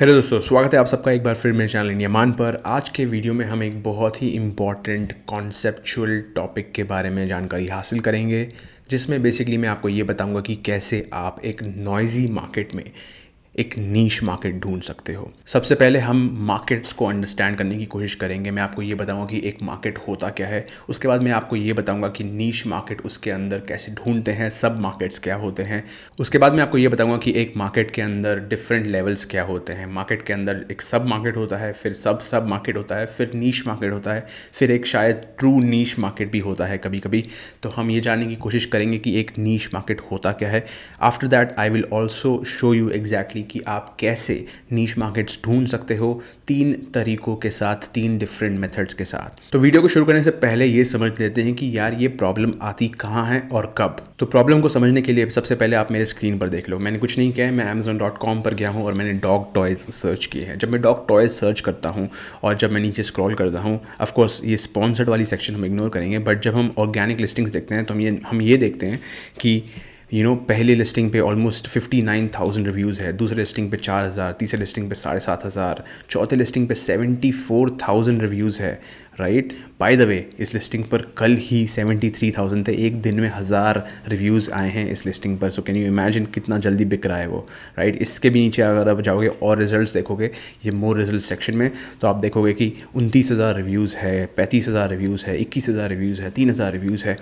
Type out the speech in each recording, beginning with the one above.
Hello दोस्तों, स्वागत है आप सबका एक बार फिर मेरे चैनल इंडिया मान पर। आज के वीडियो में हम एक बहुत ही इम्पॉर्टेंट कॉन्सेप्चुअल टॉपिक के बारे में जानकारी हासिल करेंगे, जिसमें बेसिकली मैं आपको ये बताऊंगा कि कैसे आप एक नॉइज़ी मार्केट में एक नीश मार्केट ढूंढ सकते हो। सबसे पहले हम मार्केट्स को अंडरस्टैंड करने की कोशिश करेंगे। मैं आपको ये बताऊंगा कि एक मार्केट होता क्या है। उसके बाद मैं आपको ये बताऊंगा कि नीश मार्केट उसके अंदर कैसे ढूंढते हैं, सब मार्केट्स क्या होते हैं। उसके बाद मैं आपको ये बताऊंगा कि एक मार्केट के अंदर डिफरेंट लेवल्स क्या होते हैं। मार्केट के अंदर एक सब मार्केट होता है, फिर सब मार्केट होता है, फिर नीश मार्केट होता है, फिर एक शायद ट्रू नीश मार्केट भी होता है कभी कभी। तो हम ये जानने की कोशिश करेंगे कि एक नीश मार्केट होता क्या है। After that I will also show you exactly कि आप कैसे नीश मार्केट्स ढूंढ सकते हो 3 तरीकों के साथ, 3 डिफरेंट मेथड्स के साथ। तो वीडियो को शुरू करने से पहले ये समझ लेते हैं कि यार ये प्रॉब्लम आती कहाँ है और कब। तो प्रॉब्लम को समझने के लिए सबसे पहले आप मेरे स्क्रीन पर देख लो। मैंने कुछ नहीं किया है, मैं amazon.com पर गया हूँ और मैंने डॉग टॉयज़ सर्च किए हैं। जब मैं डॉग टॉयज़ सर्च करता हूँ और जब मैं नीचे स्क्रॉल करता हूँ, ऑफकोर्स ये स्पॉन्सर्ड वाली सेक्शन हम इग्नोर करेंगे, बट जब हम ऑर्गेनिक लिस्टिंग्स देखते हैं तो हम ये देखते हैं कि पहली लिस्टिंग पे ऑलमोस्ट 59,000 रिव्यूज़ है, दूसरे लिस्टिंग पे 4,000, तीसरे लिस्टिंग पे 7,500, चौथे लिस्टिंग पे 74,000 रिव्यूज़ है। राइट, बाय द वे इस लिस्टिंग पर कल ही 73,000 थे, एक दिन में 1,000 रिव्यूज़ आए हैं इस लिस्टिंग पर। सो कैन यू इमेजिन कितना जल्दी बिक रहा है वो। राइट, इसके भी नीचे अगर आप जाओगे और रिजल्ट्स देखोगे ये मोर रिजल्ट सेक्शन में, तो आप देखोगे कि 29,000 रिव्यूज़ है, 35,000 रिव्यूज़ है, 21,000 रिव्यूज़ है, 3,000 रिव्यूज़ है।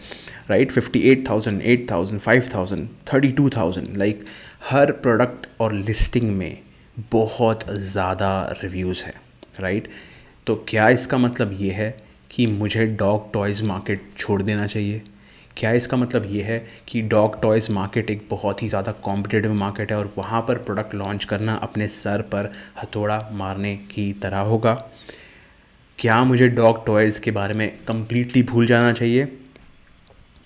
राइट, 58,000, 8,000, 5,000, 32,000, लाइक हर प्रोडक्ट और लिस्टिंग में बहुत ज़्यादा रिव्यूज़ है। राइट, तो क्या इसका मतलब ये है कि मुझे डॉग टॉयज़ मार्केट छोड़ देना चाहिए? क्या इसका मतलब ये है कि डॉग टॉयज़ मार्केट एक बहुत ही ज़्यादा कॉम्पिटिटिव मार्केट है और वहाँ पर प्रोडक्ट लॉन्च करना अपने सर पर हथौड़ा मारने की तरह होगा? क्या मुझे डॉग टॉयज़ के बारे में कम्प्लीटली भूल जाना चाहिए?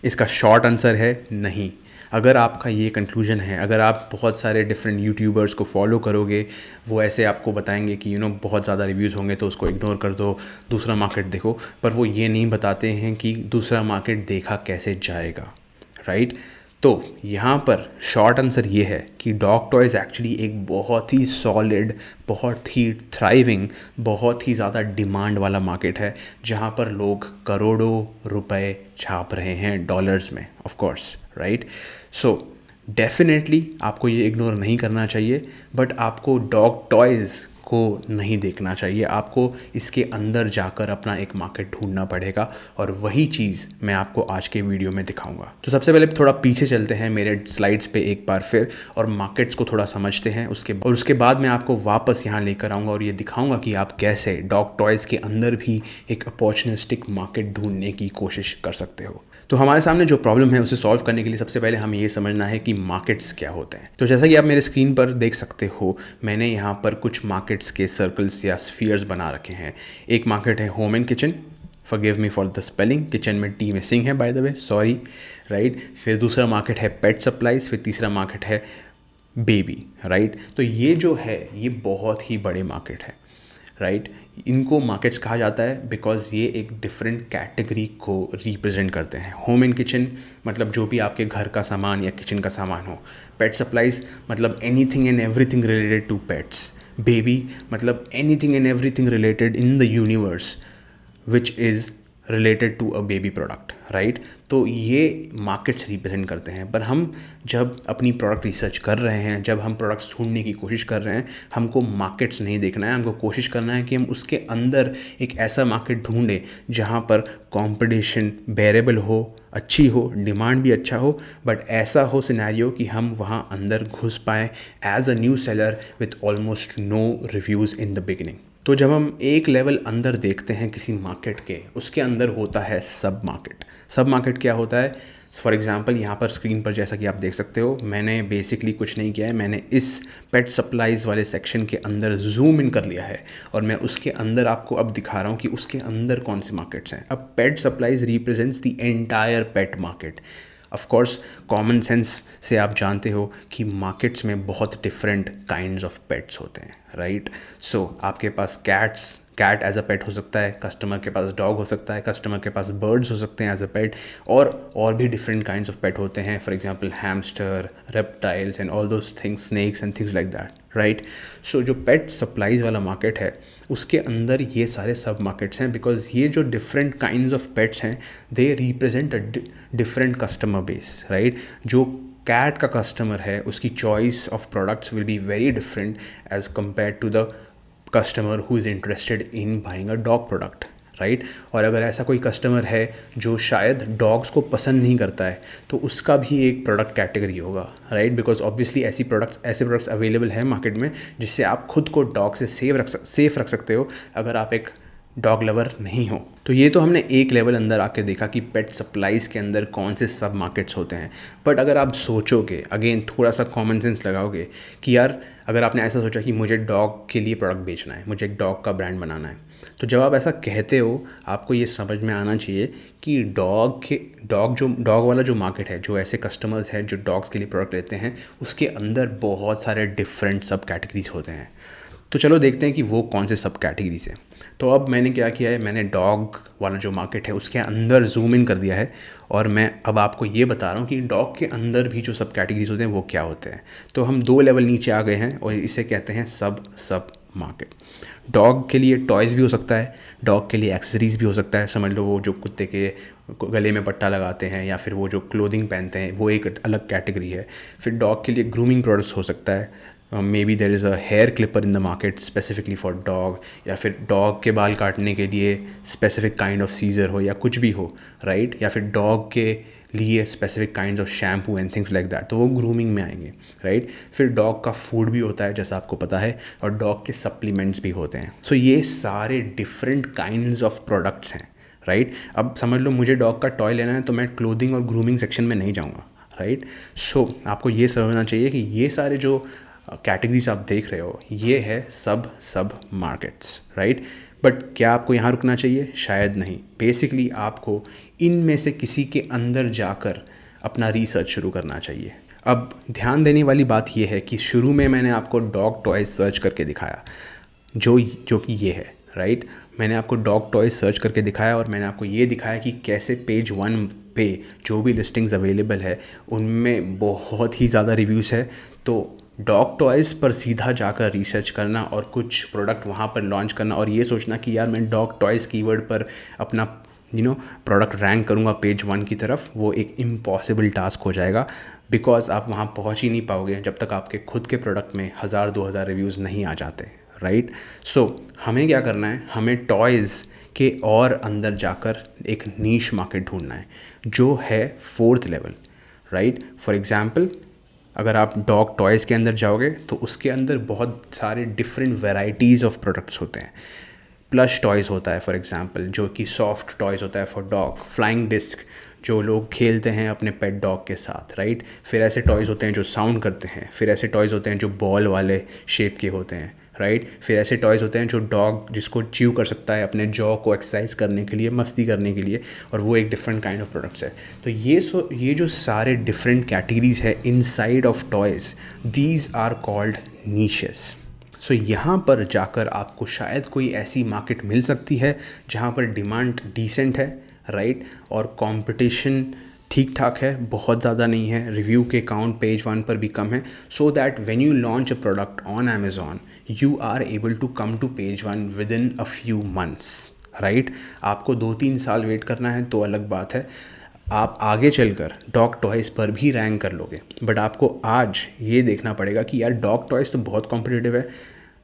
इसका शॉर्ट आंसर है नहीं। अगर आपका ये कंक्लूजन है, अगर आप बहुत सारे डिफरेंट यूट्यूबर्स को फॉलो करोगे, वो ऐसे आपको बताएंगे कि बहुत ज़्यादा रिव्यूज़ होंगे तो उसको इग्नोर कर दो, दूसरा मार्केट देखो, पर वो ये नहीं बताते हैं कि दूसरा मार्केट देखा कैसे जाएगा। राइट, तो यहाँ पर शॉर्ट आंसर ये है कि डॉग टॉयज़ एक्चुअली एक बहुत ही सॉलिड, बहुत ही थ्राइविंग, बहुत ही ज़्यादा डिमांड वाला मार्केट है, जहाँ पर लोग करोड़ों रुपए छाप रहे हैं डॉलर्स में, of course. Right, so definitely आपको ये इग्नोर नहीं करना चाहिए, बट आपको डॉग टॉयज़ को नहीं देखना चाहिए। आपको इसके अंदर जाकर अपना एक मार्केट ढूंढना पड़ेगा और वही चीज़ मैं आपको आज के वीडियो में दिखाऊंगा। तो सबसे पहले थोड़ा पीछे चलते हैं मेरे स्लाइड्स पे एक बार फिर और मार्केट्स को थोड़ा समझते हैं। उसके बाद मैं आपको वापस यहाँ लेकर आऊँगा और ये दिखाऊँगा कि आप कैसे डॉग टॉयज़ के अंदर भी एक अपॉर्चुनिस्टिक मार्केट ढूंढने की कोशिश कर सकते हो। तो हमारे सामने जो प्रॉब्लम है उसे सॉल्व करने के लिए सबसे पहले हमें ये समझना है कि मार्केट्स क्या होते हैं। तो जैसा कि आप मेरे स्क्रीन पर देख सकते हो, मैंने यहाँ पर कुछ मार्केट्स के सर्कल्स या स्फीयर्स बना रखे हैं। एक मार्केट है home and kitchen, forgive me for the spelling, kitchen में टी मिसिंग है by the way, sorry. Right, फिर दूसरा मार्केट है पेट सप्लाईज, फिर तीसरा मार्केट है बेबी। राइट, तो ये जो है ये बहुत ही बड़े मार्केट है। राइट, इनको मार्केट्स कहा जाता है बिकॉज ये एक डिफरेंट कैटेगरी को रिप्रेजेंट करते हैं। होम एंड किचन मतलब जो भी आपके घर का सामान या किचन का सामान हो। पेट सप्लाईज मतलब anything and everything related to pets. Baby मतलब anything and everything related in the universe which is related to a baby product. Right, तो ये मार्केट्स रिप्रेजेंट करते हैं। पर हम जब अपनी प्रोडक्ट रिसर्च कर रहे हैं, जब हम प्रोडक्ट्स ढूंढने की कोशिश कर रहे हैं, हमको मार्केट्स नहीं देखना है, हमको कोशिश करना है कि हम उसके अंदर एक ऐसा मार्केट ढूंढें जहाँ पर कंपटीशन बेरेबल हो, अच्छी हो, डिमांड भी अच्छा हो, बट ऐसा हो सिनेरियो कि हम वहाँ अंदर घुस पाएँ as a new seller with almost no reviews in the beginning. तो जब हम एक लेवल अंदर देखते हैं किसी मार्केट के, उसके अंदर होता है सब मार्केट। सब मार्केट क्या होता है? फॉर एग्जांपल यहाँ पर स्क्रीन पर जैसा कि आप देख सकते हो, मैंने बेसिकली कुछ नहीं किया है, मैंने इस पेट सप्लाईज़ वाले सेक्शन के अंदर जूम इन कर लिया है और मैं उसके अंदर आपको अब दिखा रहा हूँ कि उसके अंदर कौन से मार्केट्स हैं। अब pet supplies represents the entire pet market. Of course common sense से आप जानते हो कि मार्केट्स में बहुत डिफरेंट काइंड्स ऑफ पेट्स होते हैं। राइट, सो आपके पास कैट एज अ पेट हो सकता है, कस्टमर के पास डॉग हो सकता है, कस्टमर के पास बर्ड्स हो सकते हैं एज अ पेट, और भी डिफरेंट काइंड्स ऑफ पेट होते हैं। For example hamster, reptiles and all those things, snakes and things like that. Right. So जो पेट सप्लाईज़ वाला मार्केट है उसके अंदर ये सारे सब मार्केट्स हैं, बिकॉज ये जो डिफरेंट काइंड्स ऑफ पेट्स हैं they represent a different customer base, right. जो कैट का कस्टमर है उसकी choice of products will be very different as compare to the customer who is interested in buying a dog product, right. और अगर ऐसा कोई customer है जो शायद डॉग्स को पसंद नहीं करता है तो उसका भी एक प्रोडक्ट कैटेगरी होगा, राइट। बिकॉज ऑब्वियसली ऐसे प्रोडक्ट्स अवेलेबल है मार्केट में जिससे आप खुद को डॉग से सेफ रख सकते हो अगर आप एक डॉग लवर नहीं हो। तो ये तो हमने एक लेवल अंदर आके देखा कि पेट सप्लाईज़ के अंदर कौन से सब मार्केट्स होते हैं। बट अगर आप सोचोगे, अगेन थोड़ा सा कॉमन सेंस लगाओगे कि यार अगर आपने ऐसा सोचा कि मुझे डॉग के लिए प्रोडक्ट बेचना है, मुझे एक डॉग का ब्रांड बनाना है, तो जब आप ऐसा कहते हो आपको ये समझ में आना चाहिए कि डॉग वाला जो मार्केट है, जो ऐसे कस्टमर्स हैं जो डॉग्स के लिए प्रोडक्ट लेते हैं, उसके अंदर बहुत सारे डिफरेंट सब कैटेगरीज होते हैं। तो चलो देखते हैं कि वो कौन से सब कैटेगरीज हैं। तो अब मैंने क्या किया है, मैंने डॉग वाला जो मार्केट है उसके अंदर जूम इन कर दिया है और मैं अब आपको ये बता रहा हूँ कि डॉग के अंदर भी जो सब कैटेगरीज होते हैं वो क्या होते हैं। तो हम 2 लेवल नीचे आ गए हैं और इसे कहते हैं सब मार्केट। डॉग के लिए टॉयज़ भी हो सकता है, डॉग के लिए एक्सेसरीज़ भी हो सकता है। समझ लो वो जो कुत्ते के गले में पट्टा लगाते हैं या फिर वो जो क्लोथिंग पहनते हैं वो एक अलग कैटेगरी है। फिर डॉग के लिए ग्रूमिंग प्रोडक्ट्स हो सकता है, may be there is a hair clipper in the market specifically for dog, या फिर डॉग के बाल काटने के लिए स्पेसिफिक काइंड ऑफ सीजर हो या कुछ भी हो, राइट। या फिर डॉग के लिए specific kind of shampoo and things like that, तो वो ग्रूमिंग में आएंगे, राइट। फिर डॉग का फूड भी होता है जैसा आपको पता है, और डॉग के सप्लीमेंट्स भी होते हैं। सो ये सारे डिफरेंट काइंड्स ऑफ प्रोडक्ट्स हैं, राइट। अब समझ लो मुझे डॉग का टॉय लेना है तो मैं क्लोथिंग और ग्रूमिंग सेक्शन में नहीं जाऊँगा, राइट। सो आपको ये समझना चाहिए कि ये सारे जो कैटेगरीज आप देख रहे हो ये है सब मार्केट्स, राइट। बट क्या आपको यहाँ रुकना चाहिए? शायद नहीं। बेसिकली आपको इनमें से किसी के अंदर जाकर अपना रिसर्च शुरू करना चाहिए। अब ध्यान देने वाली बात यह है कि शुरू में मैंने आपको डॉग टॉयज सर्च करके दिखाया जो कि ये है, राइट। मैंने आपको डॉग टॉयज सर्च करके दिखाया और मैंने आपको ये दिखाया कि कैसे पेज 1 पे जो भी लिस्टिंग्स अवेलेबल है उनमें बहुत ही ज़्यादा रिव्यूज़ है। तो डॉग टॉयज़ पर सीधा जाकर रिसर्च करना और कुछ प्रोडक्ट वहाँ पर लॉन्च करना और ये सोचना कि यार मैं डॉग टॉयज़ कीवर्ड पर अपना प्रोडक्ट रैंक करूँगा पेज 1 की तरफ, वो एक इम्पॉसिबल टास्क हो जाएगा। बिकॉज आप वहाँ पहुँच ही नहीं पाओगे जब तक आपके खुद के प्रोडक्ट में 1000-2000 रिव्यूज़ नहीं आ जाते, राइट। सो हमें क्या करना है, हमें टॉयज़ के और अंदर जाकर एक नीश मार्केट ढूंढना है जो है 4th level, right. For example अगर आप डॉग टॉयज़ के अंदर जाओगे तो उसके अंदर बहुत सारे डिफरेंट वेराइटीज़ ऑफ प्रोडक्ट्स होते हैं। प्लश टॉयज़ होता है फॉर एग्ज़ाम्पल, जो कि सॉफ्ट टॉयज़ होता है फॉर डॉग। फ्लाइंग डिस्क जो लोग खेलते हैं अपने पेट डॉग के साथ, राइट। फिर ऐसे टॉयज़ होते हैं जो साउंड करते हैं। फिर ऐसे टॉयज़ होते हैं जो बॉल वाले शेप के होते हैं, राइट। फिर ऐसे टॉयज़ होते हैं जो डॉग जिसको च्यू कर सकता है अपने जॉ को एक्सरसाइज करने के लिए, मस्ती करने के लिए, और वो एक डिफरेंट काइंड ऑफ प्रोडक्ट्स है। तो ये जो सारे डिफरेंट कैटेगरीज है inside of toys, these are called niches. So यहाँ पर जाकर आपको शायद कोई ऐसी मार्केट मिल सकती है जहाँ पर डिमांड डिसेंट है, राइट, और कंपटीशन ठीक ठाक है, बहुत ज़्यादा नहीं है, रिव्यू के काउंट पेज 1 पर भी कम है, so that when you launch a product on Amazon you are able to come to page 1 within a few months, right. आपको 2-3 साल वेट करना है तो अलग बात है, आप आगे चलकर डॉग टॉयज़ पर भी रैंक कर लोगे। बट आपको आज ये देखना पड़ेगा कि यार डॉग टॉयज़ तो बहुत कॉम्पिटिटिव है,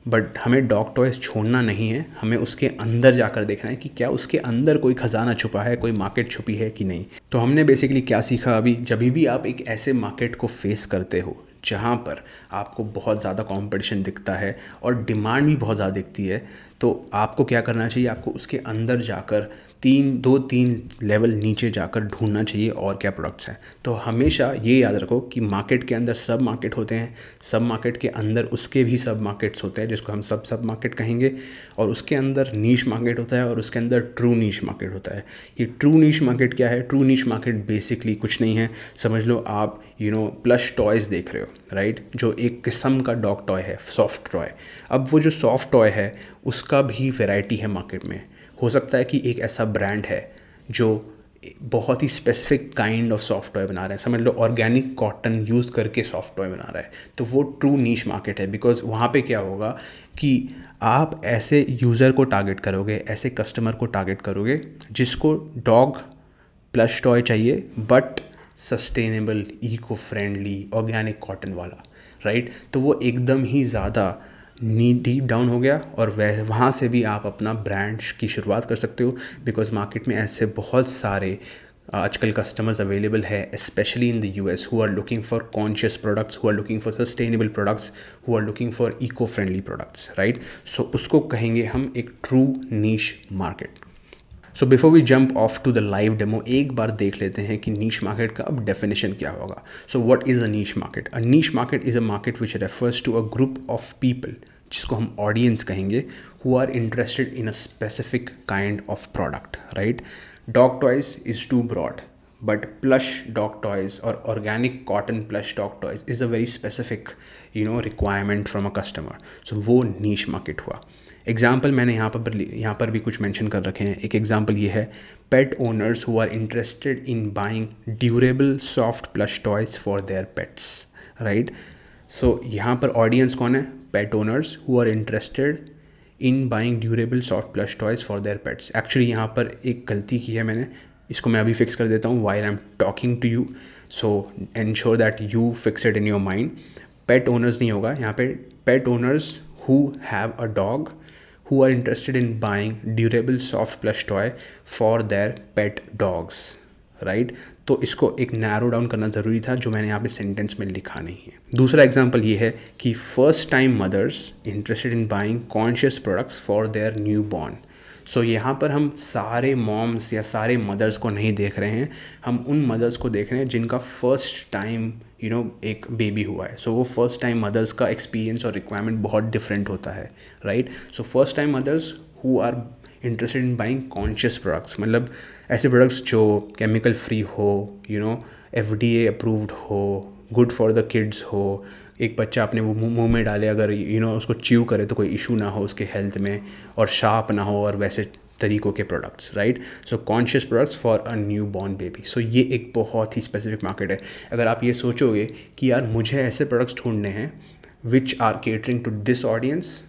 बट हमें डॉग टॉयज़ छोड़ना नहीं है, हमें उसके अंदर जाकर देखना है कि क्या उसके अंदर कोई ख़जाना छुपा है, कोई मार्केट छुपी है कि नहीं। तो हमने बेसिकली क्या सीखा अभी, जब भी आप एक ऐसे मार्केट को फेस करते हो जहाँ पर आपको बहुत ज़्यादा कंपटीशन दिखता है और डिमांड भी बहुत ज़्यादा दिखती है, तो आपको क्या करना चाहिए, आपको उसके अंदर जाकर 2-3 लेवल नीचे जाकर ढूंढना चाहिए और क्या प्रोडक्ट्स हैं। तो हमेशा ये याद रखो कि मार्केट के अंदर सब मार्केट होते हैं, सब मार्केट के अंदर उसके भी सब मार्केट्स होते हैं जिसको हम सब मार्केट कहेंगे, और उसके अंदर नीश मार्केट होता है और उसके अंदर ट्रू नीश मार्केट होता है। ये ट्रू नीश मार्केट क्या है? ट्रू नीश मार्केट बेसिकली कुछ नहीं है, समझ लो आप प्लश टॉयज़ देख रहे हो, राइट, जो एक किस्म का डॉग टॉय है, सॉफ्ट टॉय। अब वो जो सॉफ्ट टॉय है उसका भी वैरायटी है मार्केट में। हो सकता है कि एक ऐसा ब्रांड है जो बहुत ही specific kind of soft toy बना रहे हैं, समझ लो ऑर्गेनिक कॉटन यूज़ करके सॉफ्ट टॉय बना रहा है, तो वो ट्रू नीश मार्केट है। बिकॉज वहाँ पे क्या होगा कि आप ऐसे यूज़र को टारगेट करोगे, ऐसे कस्टमर को टारगेट करोगे जिसको डॉग प्लश टॉय चाहिए but sustainable, eco friendly, organic cotton वाला, राइट। तो वो एकदम ही ज़्यादा डीप डाउन हो गया और वहाँ से भी आप अपना ब्रांड की शुरुआत कर सकते हो। बिकॉज मार्केट में ऐसे बहुत सारे आजकल कस्टमर्स अवेलेबल है, specially in the US, who are looking for conscious products, who are looking for sustainable products, who are looking for eco friendly products, right. So उसको कहेंगे हम एक true niche market. So before we jump off to the live demo, एक बार देख लेते हैं कि नीश मार्केट का अब डेफिनेशन क्या होगा। So what is a niche market? A niche market is a market which refers to a group of people, जिसको हम ऑडियंस कहेंगे, who are interested in a specific kind of product, right. Dog toys is too broad, but plush dog toys or organic cotton plush dog toys is a very specific requirement from a customer. So वो niche market हुआ। Example मैंने यहाँ पर भी कुछ mention कर रखे हैं। एक एग्जाम्पल ये है, pet owners who are interested in buying durable soft plush toys for their pets, right. So यहाँ पर ऑडियंस कौन है? Pet owners who are interested in buying durable soft plush toys for their pets. Actually यहाँ पर एक गलती की है मैंने, इसको मैं अभी फिक्स कर देता हूँ while I am talking to you, so ensure that you fix it in your mind. Pet owners नहीं होगा यहाँ पे, pet owners who have a dog who are interested in buying durable soft plush toy for their pet dogs, right. तो इसको एक narrow down करना ज़रूरी था, जो मैंने यहाँ पे सेंटेंस में लिखा नहीं है। दूसरा एग्जांपल ये है कि first time mothers interested in buying conscious products for their new born. So यहाँ पर हम सारे मॉम्स या सारे मदर्स को नहीं देख रहे हैं, हम उन मदर्स को देख रहे हैं जिनका फर्स्ट टाइम एक बेबी हुआ है। सो वो फर्स्ट टाइम मदर्स का एक्सपीरियंस और रिक्वायरमेंट बहुत डिफरेंट होता है, right. So first time mothers who are interested in buying conscious products, मतलब ऐसे प्रोडक्ट्स जो केमिकल फ्री हो, FDA अप्रूव्ड हो, गुड फॉर द किड्स हो, एक बच्चा अपने वो मुंह में डाले अगर उसको च्यू करे तो कोई इशू ना हो उसके हेल्थ में, और शार्प ना हो, और वैसे तरीक़ों के products, right. So conscious products for a new born baby. So ये एक बहुत ही स्पेसिफिक मार्केट है। अगर आप ये सोचोगे कि यार मुझे ऐसे प्रोडक्ट्स ढूंढने हैं which are catering to this audience,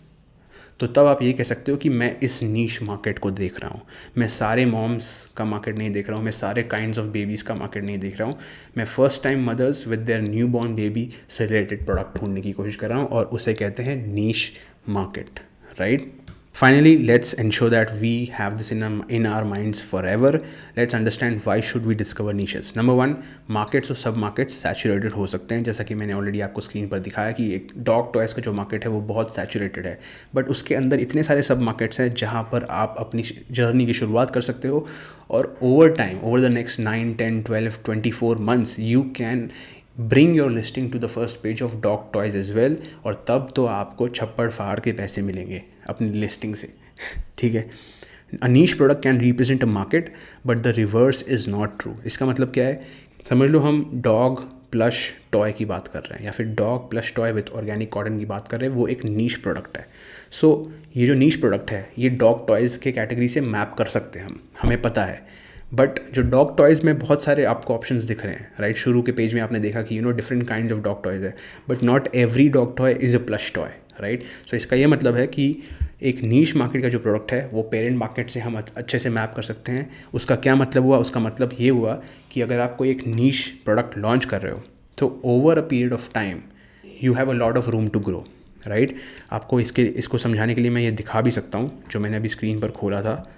तो तब आप ये कह सकते हो कि मैं इस नीश मार्केट को देख रहा हूँ। मैं सारे मॉम्स का मार्केट नहीं देख रहा हूँ, मैं सारे काइंड्स ऑफ बेबीज़ का मार्केट नहीं देख रहा हूँ, मैं first time mothers with their new born baby से रिलेटेड प्रोडक्ट ढूंढने की कोशिश कर रहा हूँ, और उसे कहते हैं niche market, right. Finally, let's ensure that we have this in our minds forever. Let's understand why should we discover niches. Number one, markets और सब मार्केट्स सैचुरेटेड हो सकते हैं, जैसा कि मैंने ऑलरेडी आपको स्क्रीन पर दिखाया कि एक डॉग टॉयज़ का जो मार्केट है वो बहुत सैचुरेटेड है, बट उसके अंदर इतने सारे सब मार्केट्स हैं जहाँ पर आप अपनी जर्नी की शुरुआत कर सकते हो, और over time, over the next 9, 10, 12, 24 months you can bring your listing to the first page of dog toys as well, और तब तो आपको छप्पड़ फाड़ के पैसे मिलेंगे अपनी लिस्टिंग से, ठीक है। A niche product can represent a market but the reverse is not true. इसका मतलब क्या है? समझ लो हम डॉग प्लश टॉय की बात कर रहे हैं, या फिर dog plush toy with organic cotton की बात कर रहे हैं, वो एक नीश प्रोडक्ट है। सो ये जो नीश प्रोडक्ट है ये डॉग टॉयज़ के कैटेगरी से मैप कर सकते हैं हमें पता है। बट जो डॉग टॉयज़ में बहुत सारे आपको ऑप्शंस दिख रहे हैं, राइट। शुरू के पेज में आपने देखा कि different kind of dog toys है, but not every dog toy is a plush toy, right. So इसका ये मतलब है कि एक नीश मार्केट का जो प्रोडक्ट है वो पेरेंट मार्केट से हम अच्छे से मैप कर सकते हैं। उसका क्या मतलब हुआ? उसका मतलब ये हुआ कि अगर आप कोई एक नीश प्रोडक्ट लॉन्च कर रहे हो तो over a period of time you have a lot of room to grow, right. आपको इसको समझाने के लिए मैं ये दिखा भी सकता हूँ, जो मैंने अभी स्क्रीन पर खोला था।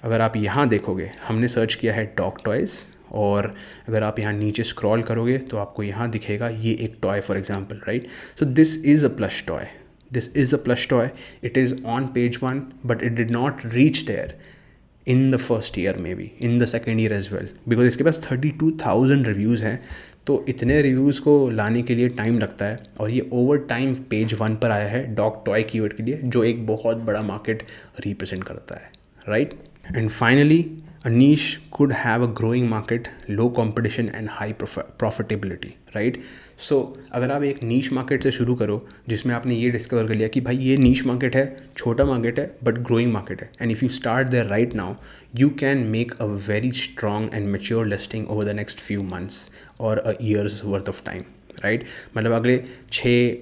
अगर आप यहाँ देखोगे, हमने सर्च किया है डॉग टॉयज़, और अगर आप यहाँ नीचे स्क्रॉल करोगे तो आपको यहाँ दिखेगा ये एक toy for example, right. So this is a plush toy, this is a plush toy. It is on page 1 but it did not reach there in the first year, maybe in the second year as well, because इसके पास 32,000 reviews हैं। तो इतने reviews को लाने के लिए time लगता है, और ये ओवर टाइम पेज 1 पर आया है डॉग टॉय कीवर्ड के लिए, जो एक बहुत बड़ा मार्केट रिप्रेजेंट करता है, right. And finally A niche could have a growing market, low competition and high profitability, right? So अगर आप एक नीश मार्केट से शुरू करो जिसमें आपने ये डिस्कवर कर लिया कि भाई ये नीश मार्केट है, छोटा मार्केट है बट ग्रोइंग मार्केट है, and if you start there right now you can make a very strong and mature listing over the next few months or a year's worth of time, right? मतलब अगले 6,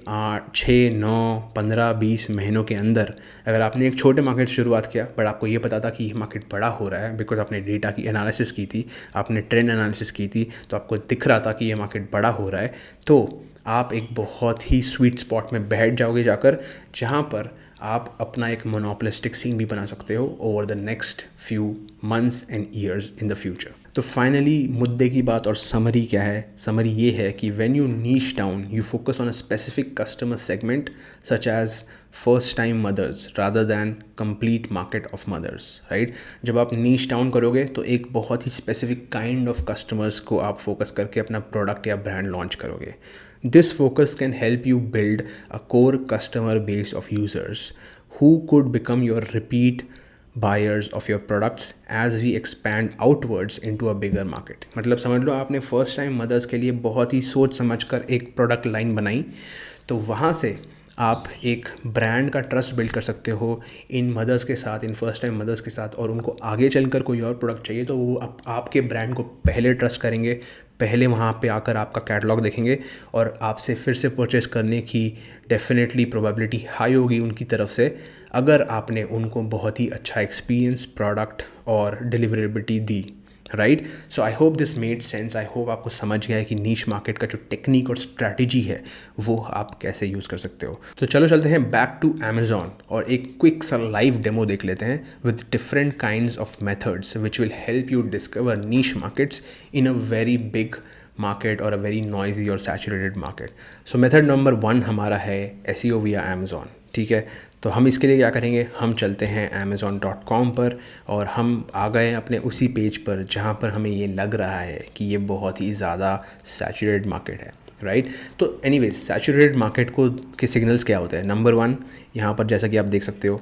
9, 15, 20 महीनों के अंदर अगर आपने एक छोटे मार्केट से शुरुआत किया बट आपको ये पता था कि ये मार्केट बड़ा हो रहा है बिकॉज आपने डेटा की एनालिसिस की थी, आपने ट्रेंड एनालिसिस की थी, तो आपको दिख रहा था कि ये मार्केट बड़ा हो रहा है, तो आप एक बहुत ही स्वीट स्पॉट में बैठ जाओगे जाकर, जहाँ पर आप अपना एक मोनोपोलिस्टिक सीन भी बना सकते हो over the next few months and years in the future. तो फाइनली मुद्दे की बात और समरी क्या है? समरी ये है कि when you niche down you focus on a specific customer segment such as first time mothers rather than complete market of mothers, right? जब आप नीश डाउन करोगे तो एक बहुत ही स्पेसिफिक काइंड ऑफ कस्टमर्स को आप फोकस करके अपना प्रोडक्ट या ब्रांड लॉन्च करोगे। This focus can help you build a core customer base of users who could become your repeat buyers of your products as we expand outwards into a bigger market। मतलब समझ लो आपने first time mother's के लिए बहुत ही सोच समझ कर एक प्रोडक्ट लाइन बनाई, तो वहाँ से आप एक ब्रांड का ट्रस्ट बिल्ड कर सकते हो इन मदर्स के साथ, इन फर्स्ट टाइम मदर्स के साथ, और उनको आगे चलकर कोई और प्रोडक्ट चाहिए तो वो आपके ब्रांड को पहले ट्रस्ट करेंगे, पहले वहाँ पे आकर आपका कैटलॉग देखेंगे और आपसे फिर से परचेस करने की डेफिनेटली प्रोबेबिलिटी हाई होगी उनकी तरफ से, अगर आपने उनको बहुत ही अच्छा एक्सपीरियंस, प्रोडक्ट और deliverability the, right? So I hope this made sense. I hope आपको समझ गया है कि नीश मार्केट का जो टेक्निक और स्ट्रैटेजी है वो आप कैसे यूज़ कर सकते हो। तो चलो चलते हैं बैक टू अमेजॉन और एक क्विक सा लाइव डेमो देख लेते हैं with different kinds of methods which will help you discover niche markets in a very big market और अ वेरी नॉइजी और सैचुरेटेड मार्केट। सो मेथड नंबर 1 हमारा है SEO विया अमेजॉन, ठीक है? तो हम इसके लिए क्या करेंगे, हम चलते हैं amazon.com पर और हम आ गए अपने उसी पेज पर जहाँ पर हमें ये लग रहा है कि ये बहुत ही ज़्यादा सैचुरेटेड मार्केट है, राइट? तो एनीवेज सैचुरेटेड मार्केट को के सिग्नल्स क्या होते हैं? नंबर 1 यहाँ पर जैसा कि आप देख सकते हो,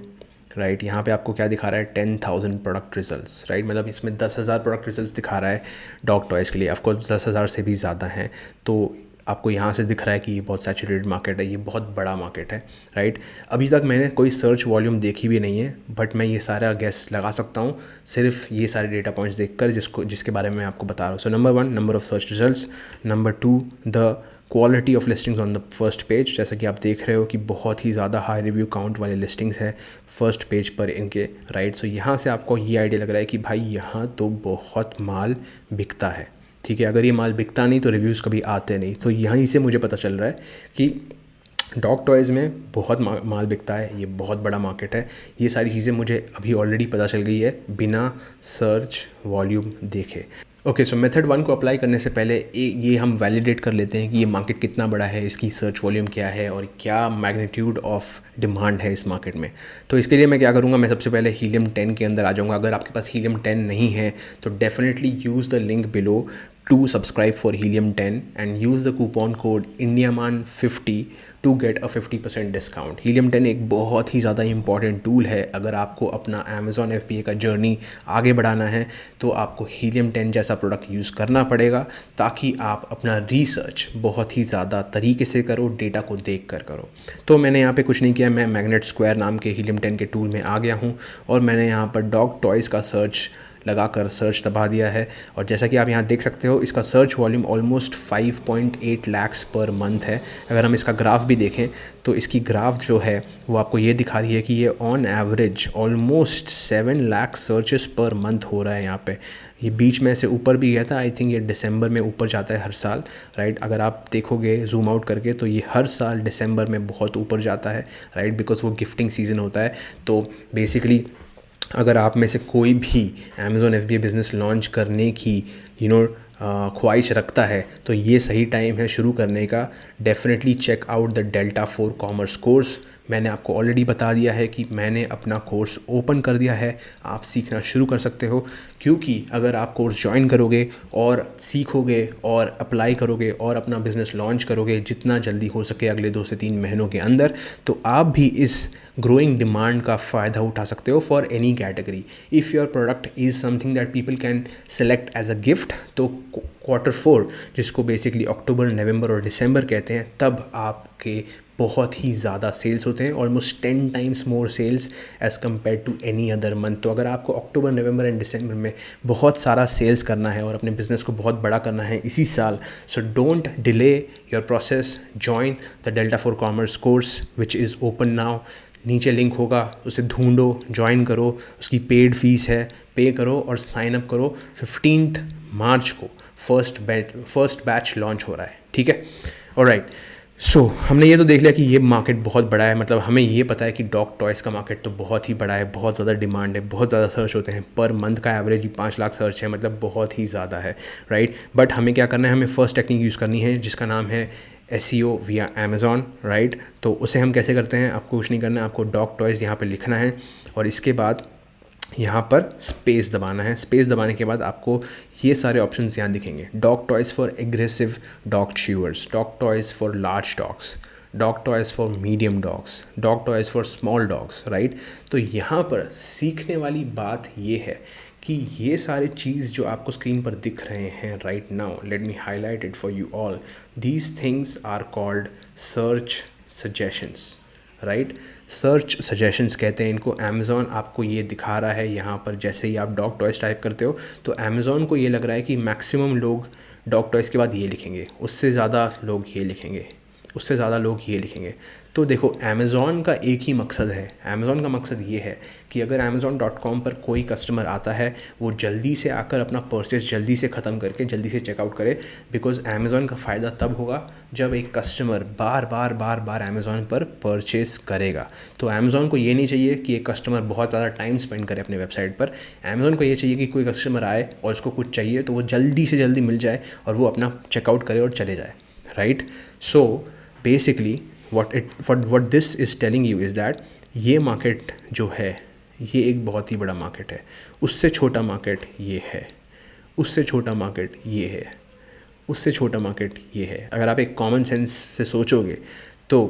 राइट? यहाँ पे आपको क्या दिखा रहा है? 10,000 प्रोडक्ट रिजल्ट्स, राइट? मतलब इसमें 10,000 प्रोडक्ट रिजल्ट्स दिखा रहा है डॉग टॉयज़ के लिए। ऑफकोर्स 10,000 से भी ज़्यादा हैं, तो आपको यहाँ से दिख रहा है कि ये बहुत सैचुरेटेड मार्केट है, ये बहुत बड़ा मार्केट है, राइट? अभी तक मैंने कोई सर्च वॉल्यूम देखी भी नहीं है, बट मैं ये सारा गेस लगा सकता हूँ सिर्फ ये सारे डेटा पॉइंट्स देखकर जिसके बारे में मैं आपको बता रहा हूँ। So number 1 number of search results, number 2 the quality of listings on the first page. जैसा कि आप देख रहे हो कि बहुत ही ज़्यादा हाई रिव्यू काउंट वाले लिस्टिंग्स है फर्स्ट पेज पर इनके, राइट? सो यहाँ से आपको ये आइडिया लग रहा है कि भाई यहाँ तो बहुत माल बिकता है, ठीक है? अगर ये माल बिकता नहीं तो रिव्यूज़ कभी आते नहीं। तो यहीं से मुझे पता चल रहा है कि डॉग टॉयज़ में बहुत माल बिकता है, ये बहुत बड़ा मार्केट है। ये सारी चीज़ें मुझे अभी ऑलरेडी पता चल गई है बिना सर्च वॉल्यूम देखे। ओके, सो मेथड 1 को अप्लाई करने से पहले ये हम वैलिडेट कर लेते हैं कि ये मार्केट कितना बड़ा है, इसकी सर्च वॉल्यूम क्या है और क्या मैग्नीट्यूड ऑफ डिमांड है इस मार्केट में। तो इसके लिए मैं क्या करूँगा, मैं सबसे पहले हीलियम 10 के अंदर आ जाऊँगा। अगर आपके पास हीलियम 10 नहीं है तो definitely use the link below to subscribe for Helium 10 and use the coupon code INDIAMAN50 to get a 50% discount. Helium 10 एक बहुत ही ज़्यादा इंपॉर्टेंट टूल है। अगर आपको अपना Amazon FBA का जर्नी आगे बढ़ाना है तो आपको Helium 10 जैसा प्रोडक्ट यूज़ करना पड़ेगा ताकि आप अपना रिसर्च बहुत ही ज़्यादा तरीके से करो, डेटा को देख कर करो। तो मैंने यहाँ पे कुछ नहीं किया, मैं मैग्नेट स्क्वायर नाम के Helium 10 के टूल में आ गया हूँ और मैंने यहाँ पर डॉग टॉयज़ का सर्च लगाकर सर्च दबा दिया है और जैसा कि आप यहाँ देख सकते हो इसका search volume almost 5.8 lakhs per month है। अगर हम इसका ग्राफ भी देखें तो इसकी ग्राफ जो है वो आपको ये दिखा रही है कि ये on average almost 7 lakh searches per month हो रहा है यहाँ पे। ये बीच में से ऊपर भी गया था, आई थिंक ये दिसंबर में ऊपर जाता है हर साल, राइट? अगर आप देखोगे जूम आउट करके तो ये हर साल दिसंबर में बहुत ऊपर जाता है, राइट? बिकॉज वो गिफ्टिंग सीज़न होता है। तो बेसिकली अगर आप में से कोई भी Amazon FBA बिज़नेस लॉन्च करने की ख्वाहिश रखता है तो ये सही टाइम है शुरू करने का। Definitely check out the Delta 4 commerce course. मैंने आपको ऑलरेडी बता दिया है कि मैंने अपना कोर्स ओपन कर दिया है, आप सीखना शुरू कर सकते हो। क्योंकि अगर आप कोर्स ज्वाइन करोगे और सीखोगे और अप्लाई करोगे और अपना बिज़नेस लॉन्च करोगे जितना जल्दी हो सके अगले 2 से 3 महीनों के अंदर, तो आप भी इस ग्रोइंग डिमांड का फ़ायदा उठा सकते हो for any category. If your product is something that people can select as a gift, तो Q4 जिसको बेसिकली अक्टूबर, नवंबर और दिसंबर कहते हैं, तब आपके बहुत ही ज़्यादा सेल्स होते हैं, almost 10 times more sales as compare to any other month. तो अगर आपको अक्टूबर, नवंबर एंड दिसंबर में बहुत सारा सेल्स करना है और अपने बिजनेस को बहुत बड़ा करना है इसी साल, so don't delay your process, join the delta for commerce course which is open now. नीचे लिंक होगा, उसे ढूंढो, ज्वाइन करो, उसकी पेड फीस है, पे करो और साइन अप करो। 15 मार्च को फर्स्ट बैच लॉन्च हो रहा है, ठीक है। ऑलराइट, सो हमने ये तो देख लिया कि ये मार्केट बहुत बड़ा है, मतलब हमें ये पता है कि डॉग टॉयज़ का मार्केट तो बहुत ही बड़ा है, बहुत ज़्यादा डिमांड है, बहुत ज़्यादा सर्च होते हैं, पर मंथ का एवरेज ही 5 लाख सर्च है, मतलब बहुत ही ज़्यादा है, राइट। बट हमें क्या करना है, हमें फर्स्ट टेक्निक यूज़ करनी है जिसका नाम है SEO via Amazon, राइट। तो उसे हम कैसे करते हैं, आपको कुछ नहीं करना है, आपको डॉग टॉयज़ यहाँ पर लिखना है और इसके बाद यहाँ पर स्पेस दबाना है। स्पेस दबाने के बाद आपको ये सारे ऑप्शंस यहाँ दिखेंगे। Dog toys for aggressive dog chewers, dog toys for large dogs, dog toys for medium dogs, dog toys for small dogs, right. तो यहाँ पर सीखने वाली बात ये है कि ये सारे चीज़ जो आपको स्क्रीन पर दिख रहे हैं right now, let me highlight it for you all, these things are called search suggestions, right. Search suggestions कहते हैं इनको। अमेज़ॉन आपको ये दिखा रहा है यहाँ पर, जैसे ही आप डॉग टॉयज़ टाइप करते हो तो अमेज़ॉन को ये लग रहा है कि मैक्सिमम लोग डॉग टॉयज़ के बाद ये लिखेंगे, उससे ज़्यादा लोग ये लिखेंगे, उससे ज़्यादा लोग ये लिखेंगे। तो देखो, अमेज़ॉन का एक ही मकसद है, अमेज़ॉन का मकसद ये है कि अगर Amazon.com पर कोई कस्टमर आता है, वो जल्दी से आकर अपना परचेस जल्दी से ख़त्म करके जल्दी से चेकआउट करे। बिकॉज़ अमेज़ॉन का फ़ायदा तब होगा जब एक कस्टमर बार बार अमेज़ॉन पर परचेस करेगा। तो अमेज़ॉन को ये नहीं चाहिए कि एक कस्टमर बहुत ज़्यादा टाइम स्पेंड करे अपने वेबसाइट पर। अमेज़ॉन को ये चाहिए कि कोई कस्टमर आए और उसको कुछ चाहिए तो वो जल्दी से जल्दी मिल जाए और वो अपना चेकआउट करे और चले जाए, right. So basically what this is telling you is that ये मार्केट जो है ये एक बहुत ही बड़ा मार्केट है। उससे छोटा मार्केट ये है, उससे छोटा मार्केट ये है, उससे छोटा मार्केट ये है। अगर आप एक कॉमन सेंस से सोचोगे तो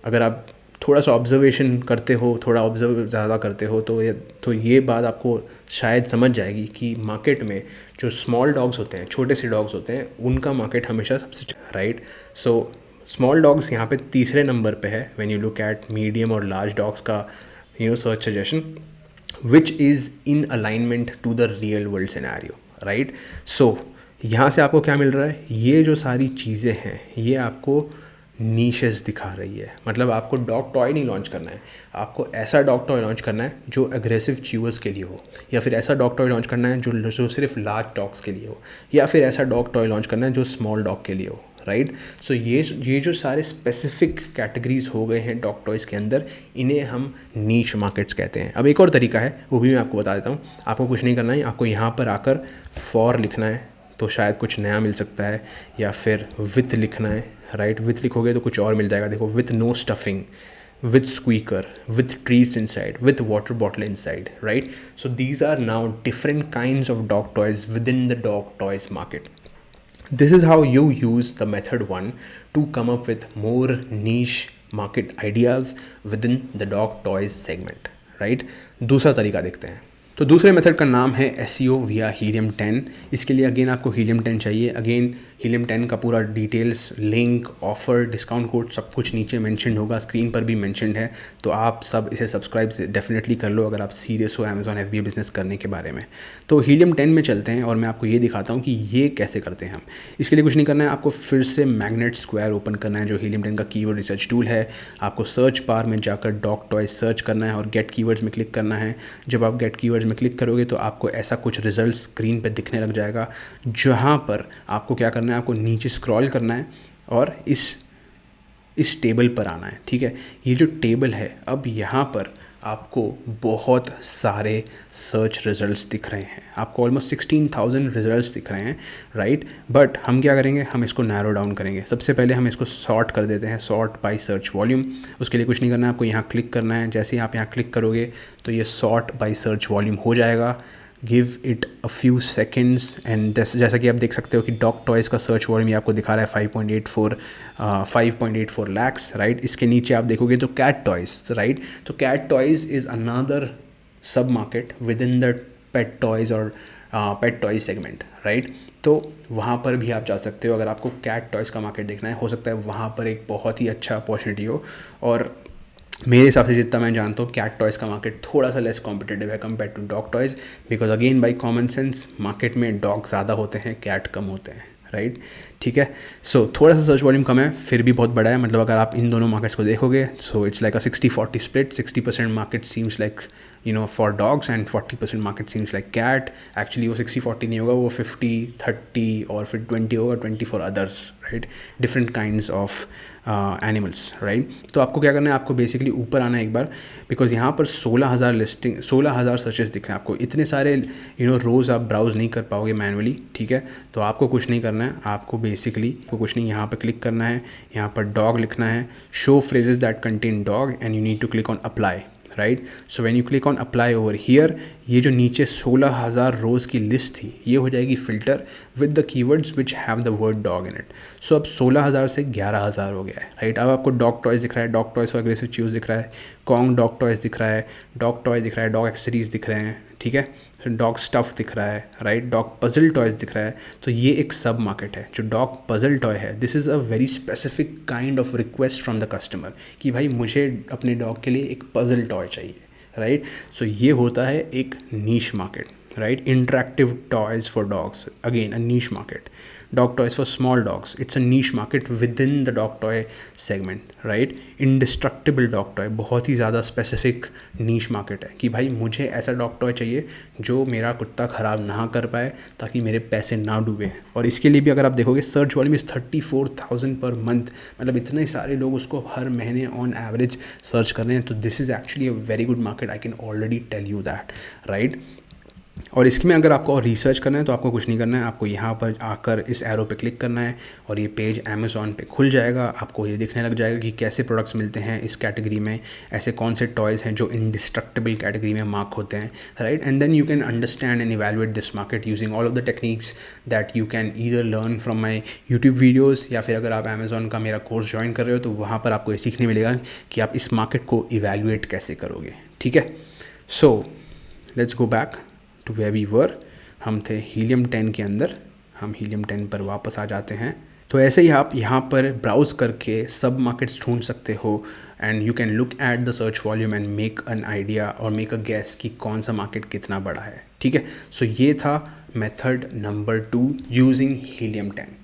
अगर आप थोड़ा सा ऑब्जर्वेशन करते हो, थोड़ा ऑब्जर्व ज़्यादा करते हो तो ये बात आपको शायद समझ जाएगी कि मार्केट में जो स्मॉल डॉग्स होते हैं, छोटे से डॉग्स होते हैं, उनका मार्केट हमेशा सबसे राइट। सो स्मॉल डॉग्स यहाँ पे तीसरे नंबर पे है when you look at medium और लार्ज डॉग्स का search suggestion, which is in alignment to the real world scenario, right. So यहाँ से आपको क्या मिल रहा है, ये जो सारी चीज़ें हैं ये आपको नीशेस दिखा रही है। मतलब आपको डॉग टॉय नहीं लॉन्च करना है, आपको ऐसा डॉग टॉय लॉन्च करना है जो एग्रेसिव च्यूअर्स के लिए हो, या फिर ऐसा डॉग टॉय लॉन्च करना है जो सिर्फ लार्ज डॉग्स के लिए हो, या फिर ऐसा डॉग टॉय लॉन्च करना है जो स्मॉल डॉग के लिए हो, राइट। सो ये जो सारे स्पेसिफिक कैटेगरीज हो गए हैं डॉग टॉयज़ के अंदर, इन्हें हम नीश मार्केट्स कहते हैं। अब एक और तरीका है, वो भी मैं आपको बता देता हूँ। आपको कुछ नहीं करना है, आपको यहाँ पर आकर फॉर लिखना है तो शायद कुछ नया मिल सकता है, या फिर विथ लिखना है, राइट। विथ लिखोगे तो कुछ और मिल जाएगा। देखो, with no stuffing, with squeaker, with treats inside, with water bottle inside, right? So these are now different kinds of dog toys within the dog toys market. This is how you use the method 1 to come up with more niche market ideas within the dog toys segment, right? दूसरा तरीका देखते हैं। तो दूसरे method का नाम है SEO via Helium 10। इसके लिए अगेन आपको Helium 10 चाहिए। अगेन Helium 10 का पूरा details, link, offer, discount code सब कुछ नीचे मेंशन होगा, स्क्रीन पर भी मेंशनड है। तो आप सब इसे सब्सक्राइब डेफिनेटली कर लो अगर आप सीरियस हो Amazon FBA बिज़नेस करने के बारे में। तो Helium 10 में चलते हैं और मैं आपको ये दिखाता हूँ कि ये कैसे करते हैं हम। इसके लिए कुछ नहीं करना है, आपको फिर से मैग्नेट स्क्वायर ओपन करना है जो Helium 10 का कीवर्ड रिसर्च टूल है। आपको सर्च बार में जाकर डॉग टॉय सर्च करना है और गेट कीवर्ड्स में क्लिक करना है। जब आप गेट कीवर्ड्स में क्लिक करोगे तो आपको ऐसा कुछ रिजल्ट स्क्रीन पे दिखने लग जाएगा, जहाँ पर आपको क्या करना है, आपको नीचे स्क्रॉल करना है और इस टेबल पर आना है, ठीक है। ये जो टेबल है, अब यहाँ पर आपको बहुत सारे सर्च रिजल्ट्स दिख रहे हैं, आपको ऑलमोस्ट 16,000 रिजल्ट्स दिख रहे हैं, राइट। बट हम क्या करेंगे, हम इसको नैरो डाउन करेंगे। सबसे पहले हम इसको सॉर्ट कर देते हैं, सॉर्ट बाय सर्च वॉल्यूम। उसके लिए कुछ नहीं करना है, आपको यहाँ क्लिक करना है। जैसे ही आप यहाँ क्लिक करोगे तो ये सॉर्ट बाय सर्च वॉल्यूम हो जाएगा। Give it a few seconds and जैसा कि आप देख सकते हो कि डॉग टॉयज़ का सर्च वॉल्यूम आपको दिखा रहा है 5.84 लैक्स, राइट। इसके नीचे आप देखोगे तो कैट टॉयज़, राइट। तो कैट टॉयज़ इज़ अनदर सब market with in the pet toys और पेट टॉयज़ सेगमेंट, राइट। तो वहाँ पर भी आप जा सकते हो। अगर आपको कैट टॉयज़ का मार्केट देखना है, हो सकता है वहाँ पर एक बहुत ही अच्छा अपॉर्चुनिटी हो। और मेरे हिसाब से जितना मैं जानता हूँ, कैट टॉयज़ का मार्केट थोड़ा सा लेस कॉम्पिटिटिव है compare to dog toys, because again by common sense market में डॉग ज़्यादा होते हैं, कैट कम होते हैं, राइट। ठीक है, सो थोड़ा सा सर्च वॉल्यूम कम है, फिर भी बहुत बड़ा है। मतलब अगर आप इन दोनों मार्केट्स को देखोगे, so it's like a 60-40 split. 60% market seems like for dogs and 40% market seems like cat. Actually वो 60-40 नहीं होगा, वो 50-30 और फिर 20 होगा, 20 for others, right. Different kinds of animals, right. तो आपको क्या करना है, आपको बेसिकली ऊपर आना है एक बार, बिकॉज यहाँ पर 16,000 सर्चेस दिख रहे हैं आपको। इतने सारे रोज़ आप ब्राउज़ नहीं कर पाओगे मैनुअली, ठीक है। तो आपको कुछ नहीं करना है, आपको बेसिकली कुछ नहीं, यहाँ पर क्लिक करना है, यहाँ पर डॉग लिखना है, show phrases that contain dog and you need to click on apply, right. So when you click on apply over here, ये जो नीचे 16,000 रोज़ की लिस्ट थी, ये हो जाएगी filter with the keywords which have the word dog in it. So अब 16,000 से 11,000 हो गया है, राइट। अब आपको डॉग टॉयज़ दिख रहा है, डॉग टॉयज़ फॉर अग्रेसिव च्यूज़ दिख रहा है, कॉन्ग डॉग टॉयज़ दिख रहा है, डॉग टॉय दिख रहा है, डॉग एक्सेसरीज़ दिख रहे हैं, ठीक है। डॉग स्टफ़ दिख रहा है, राइट। डॉग पजल टॉयज़ दिख रहा है। तो ये एक सब मार्केट है जो डॉग पजल टॉय है। This is a very specific kind of request from the customer कि भाई मुझे अपने डॉग के लिए एक पजल टॉय चाहिए, राइट। सो ये होता है एक niche market, right. Interactive toys for dogs, again a niche market. Dog toys for small dogs, it's a niche market with in the dog toy segment, right. Indestructible dog toy, बहुत ही ज़्यादा specific नीश market है कि भाई मुझे ऐसा dog toy चाहिए जो मेरा कुत्ता ख़राब ना कर पाए ताकि मेरे पैसे ना डूबे। और इसके लिए भी अगर आप देखोगे, search volume is 34,000 per month. मतलब इतने सारे लोग उसको हर महीने ऑन एवरेज सर्च कर रहे हैं। तो this is actually a very good market, I can already tell you that, right. और इसमें अगर आपको और रिसर्च करना है तो आपको कुछ नहीं करना है, आपको यहाँ पर आकर इस एरो पे क्लिक करना है और ये पेज अमेज़ॉन पे खुल जाएगा। आपको ये दिखने लग जाएगा कि कैसे प्रोडक्ट्स मिलते हैं इस कैटेगरी में, ऐसे कौन से टॉयज़ हैं जो इंडिस्ट्रक्टिबल कैटेगरी में मार्क होते हैं, right. And then you can understand and evaluate this market using all of the techniques that you can either learn from my YouTube videos, या फिर अगर आप अमेज़ॉन का मेरा कोर्स ज्वाइन कर रहे हो तो वहाँ पर आपको ये सीखने मिलेगा कि आप इस मार्केट को इवैल्यूएट कैसे करोगे, ठीक है। So let's go back to where we were. हम थे हीलियम 10 के अंदर, हम हीलियम 10 पर वापस आ जाते हैं। तो ऐसे ही आप यहाँ पर ब्राउज़ करके सब मार्केट्स ढूंढ सकते हो and you can look at the search volume and make an idea और मेक अ गैस कि कौन सा मार्केट कितना बड़ा है, ठीक है। सो ये था मेथड नंबर 2 यूजिंग हीलियम 10।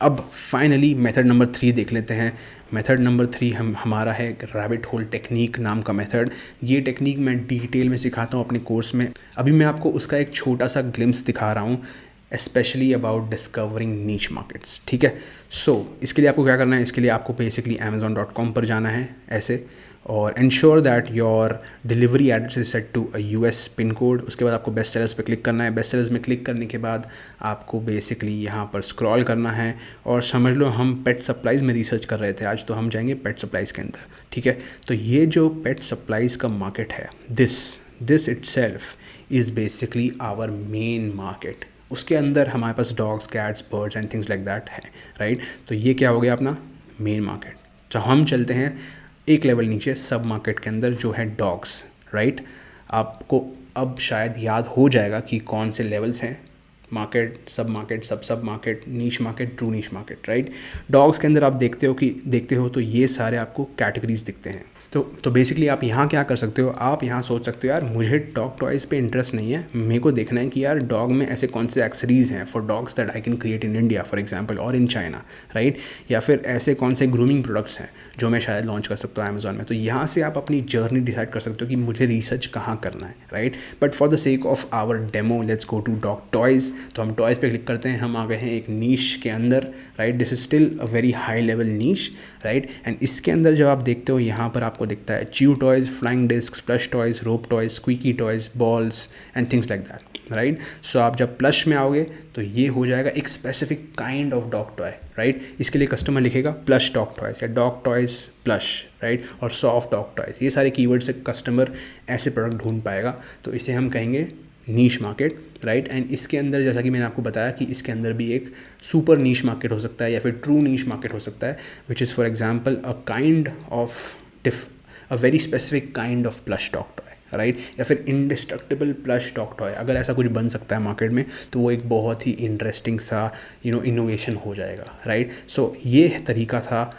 अब फाइनली मेथड नंबर 3 देख लेते हैं। मेथड नंबर 3 हमारा है रैबिट होल टेक्निक नाम का मेथड। ये टेक्निक मैं डिटेल में सिखाता हूँ अपने कोर्स में। अभी मैं आपको उसका एक छोटा सा ग्लिम्स दिखा रहा हूँ, स्पेशली अबाउट डिस्कवरिंग नीच मार्केट्स, ठीक है। सो इसके लिए आपको क्या करना है, इसके लिए आपको बेसिकली amazon.com पर जाना है ऐसे, और ensure that your delivery address is set to US pin code. उसके बाद आपको बेस्ट सेलर्स पे क्लिक करना है। बेस्ट सेलर्स में क्लिक करने के बाद आपको बेसिकली यहाँ पर स्क्रॉल करना है और समझ लो हम पेट सप्लाइज़ में रिसर्च कर रहे थे आज, तो हम जाएंगे पेट सप्लाइज़ के अंदर, ठीक है। तो ये जो पेट सप्लाइज़ का मार्केट है, this itself is basically our main market. उसके अंदर हमारे पास dogs, cats, birds and things like that है, राइट। तो ये क्या हो गया अपना मेन मार्केट। तो हम चलते हैं एक लेवल नीचे सब मार्केट के अंदर जो है डॉग्स, राइट। आपको अब शायद याद हो जाएगा कि कौन से लेवल्स हैं, मार्केट, सब market, niche market, true niche market, right. Dogs के अंदर आप देखते हो तो ये सारे आपको कैटेगरीज दिखते हैं। तो बेसिकली आप यहाँ क्या कर सकते हो, आप यहाँ सोच सकते हो यार मुझे डॉग टॉयज़ पे इंटरेस्ट नहीं है, मेरे को देखना है कि यार डॉग में ऐसे कौन से एक्सेसरीज़ हैं for dogs that I can create in India for example और इन चाइना, राइट। या फिर ऐसे कौन से ग्रूमिंग प्रोडक्ट्स हैं जो मैं शायद लॉन्च कर सकता हूँ अमेज़ॉन में। तो यहाँ से आप अपनी जर्नी डिसाइड कर सकते हो कि मुझे रिसर्च कहाँ करना है, right. But for the sake of our demo let's go to dog toys. तो हम टॉयज़ पे क्लिक करते हैं, हम आ गए हैं एक नीश के अंदर, right. This is still a very high level niche, right. And इसके अंदर जब आप देखते हो यहाँ पर आपको आपको दिखता है chew toys, flying disc, plush toys, rope toys, squeaky toys, balls and things like that, right. So आप जब प्लश में आओगे तो ये हो जाएगा एक specific kind of dog toy, right. इसके लिए कस्टमर लिखेगा प्लश डॉग टॉयज़ या डॉग टॉयज़ प्लश, राइट, और सॉफ्ट डॉग टॉयज़। ये सारे कीवर्ड से कस्टमर ऐसे प्रोडक्ट ढूंढ पाएगा, तो इसे हम कहेंगे नीश मार्केट, राइट। एंड इसके अंदर जैसा कि मैंने आपको बताया कि इसके अंदर भी एक सुपर नीश मार्केट हो सकता है या फिर ट्रू नीश मार्केट हो सकता है, which is for example a kind of a very specific kind of plush dog toy, right, या फिर इंडिस्ट्रक्टिबल प्लश डॉग टॉय। अगर ऐसा कुछ बन सकता है मार्केट में तो वो एक बहुत ही इंटरेस्टिंग सा इनोवेशन हो जाएगा, राइट। सो ये तरीका था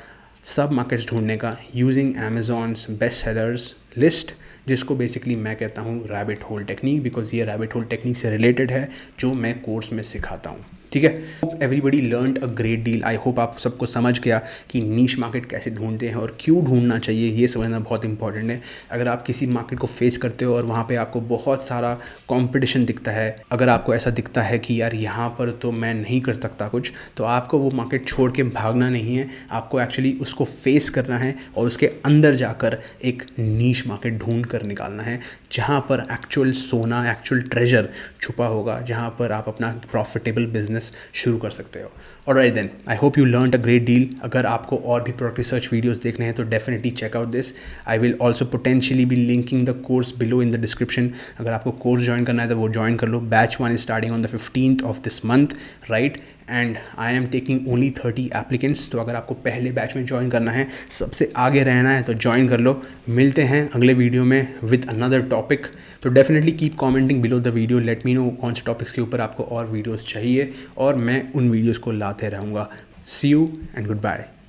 सब मार्केट्स ढूंढने का यूजिंग अमेज़ॉन्स बेस्ट सेलर्स लिस्ट, जिसको बेसिकली मैं कहता हूँ रैबिट होल टेक्निक, बिकॉज ये रैबिट होल टेक्निक से रिलेटेड है जो मैं कोर्स में सिखाता हूँ, ठीक है। Everybody learned a great deal. I hope आप सबको समझ गया कि नीश मार्केट कैसे ढूंढते हैं और क्यों ढूंढना चाहिए, ये समझना बहुत इंपॉर्टेंट है। अगर आप किसी मार्केट को फेस करते हो और वहाँ पे आपको बहुत सारा कंपटीशन दिखता है, अगर आपको ऐसा दिखता है कि यार यहाँ पर तो मैं नहीं कर सकता कुछ, तो आपको वो मार्केट छोड़ के भागना नहीं है, आपको एक्चुअली उसको फेस करना है और उसके अंदर जाकर एक नीश मार्केट ढूंढ कर निकालना है, जहाँ पर एक्चुअल सोना, एक्चुअल ट्रेजर छुपा होगा, जहाँ पर आप अपना प्रॉफिटेबल बिजनेस शुरू कर सकते हो। Alright then, I hope you learned a great deal. अगर आपको और भी प्रोडक्ट रिसर्च वीडियोस देखने हैं तो definitely check out this. I will also potentially be linking the course below in the description. अगर आपको कोर्स ज्वाइन करना है तो वो ज्वाइन कर लो। Batch 1 is starting on the 15th of this month, right, and I am taking only 30 applicants. तो अगर आपको पहले बैच में ज्वाइन करना है, सबसे आगे रहना है, तो ज्वाइन कर लो। मिलते हैं अगले वीडियो में विद अनदर टॉपिक। तो definitely keep commenting below the video, let me know कौन से टॉपिक्स के ऊपर आपको और वीडियोस चाहिए और मैं उन वीडियोस को लाते रहूँगा। सी यू एंड गुड बाय।